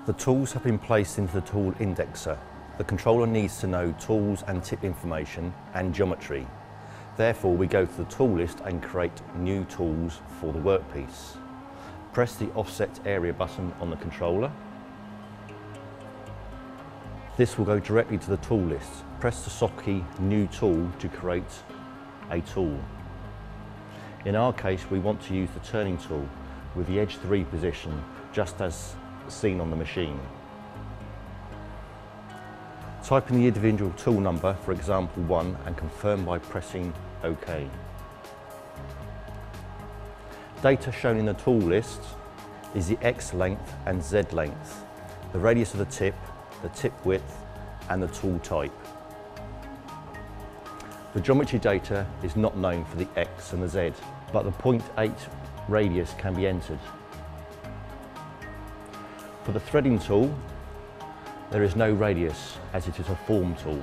The tools have been placed into the tool indexer. The controller needs to know tools and tip information and geometry. Therefore, we go to the tool list and create new tools for the workpiece. Press the offset area button on the controller. This will go directly to the tool list. Press the soft key New Tool to create a tool. In our case, we want to use the turning tool with the edge 3 position, just as seen on the machine. Type in the individual tool number, for example 1, and confirm by pressing OK. Data shown in the tool list is the X length and Z length, the radius of the tip width, and the tool type. The geometry data is not known for the X and the Z, but the 0.8 radius can be entered. For the threading tool, there is no radius as it is a form tool.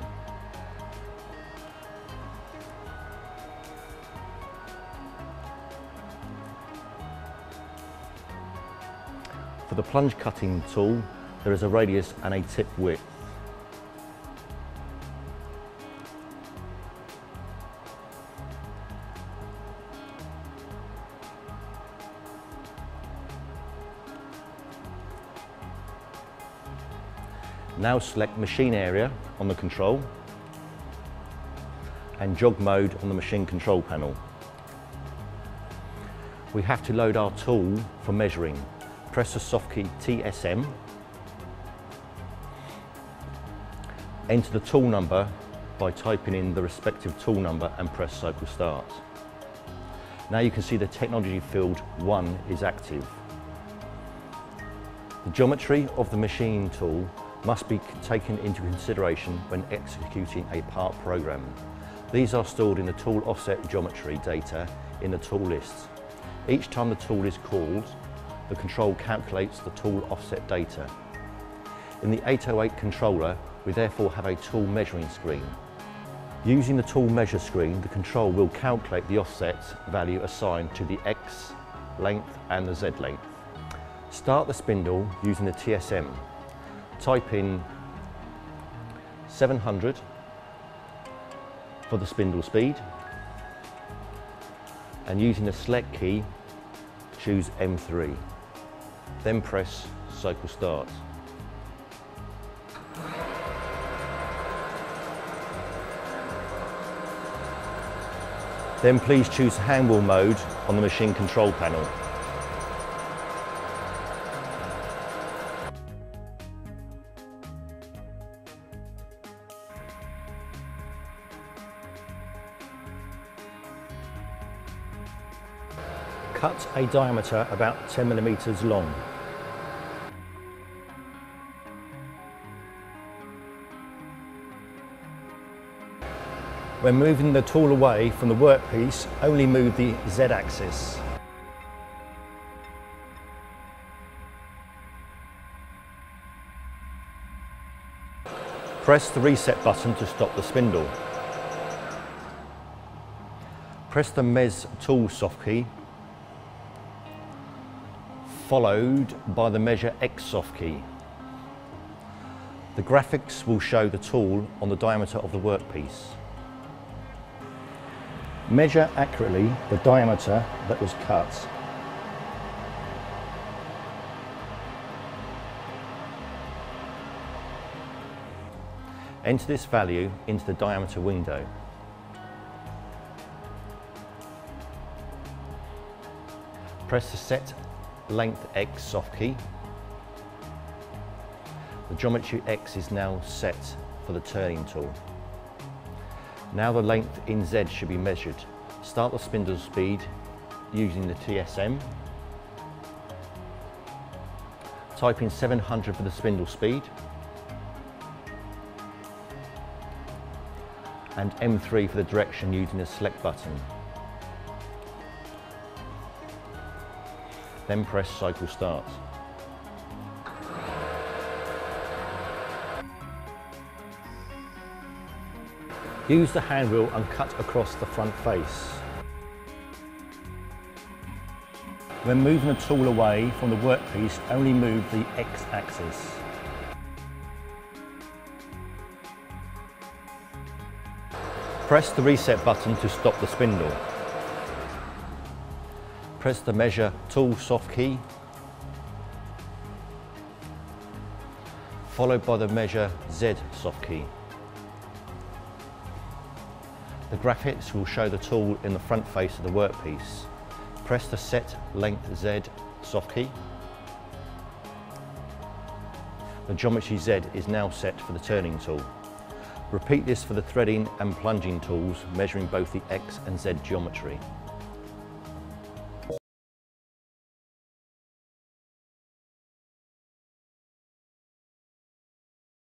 For the plunge cutting tool, there is a radius and a tip width. Now select Machine Area on the control and Jog Mode on the Machine Control panel. We have to load our tool for measuring. Press the soft key TSM. Enter the tool number by typing in the respective tool number and press Cycle Start. Now you can see the technology field 1 is active. The geometry of the machine tool must be taken into consideration when executing a part program. These are stored in the tool offset geometry data in the tool list. Each time the tool is called, the control calculates the tool offset data. In the 808 controller, we therefore have a tool measuring screen. Using the tool measure screen, the control will calculate the offset value assigned to the X length and the Z length. Start the spindle using the TSM. Type in 700 for the spindle speed, and using the select key, choose M3. Then press Cycle Start. Then please choose handwheel mode on the machine control panel. Cut a diameter about 10 mm long. When moving the tool away from the workpiece, only move the Z-axis. Press the reset button to stop the spindle. Press the MES tool soft key, followed by the Measure X soft key. The graphics will show the tool on the diameter of the workpiece. Measure accurately the diameter that was cut. Enter this value into the diameter window. Press the Set Length X soft key. The geometry X is now set for the turning tool. Now the length in Z should be measured. Start the spindle speed using the TSM. Type in 700 for the spindle speed and M3 for the direction using the select button. Then press Cycle Start. Use the hand wheel and cut across the front face. When moving the tool away from the workpiece, only move the X-axis. Press the reset button to stop the spindle. Press the measure tool soft key, followed by the measure Z soft key. The graphics will show the tool in the front face of the workpiece. Press the set length Z soft key. The geometry Z is now set for the turning tool. Repeat this for the threading and plunging tools, measuring both the X and Z geometry.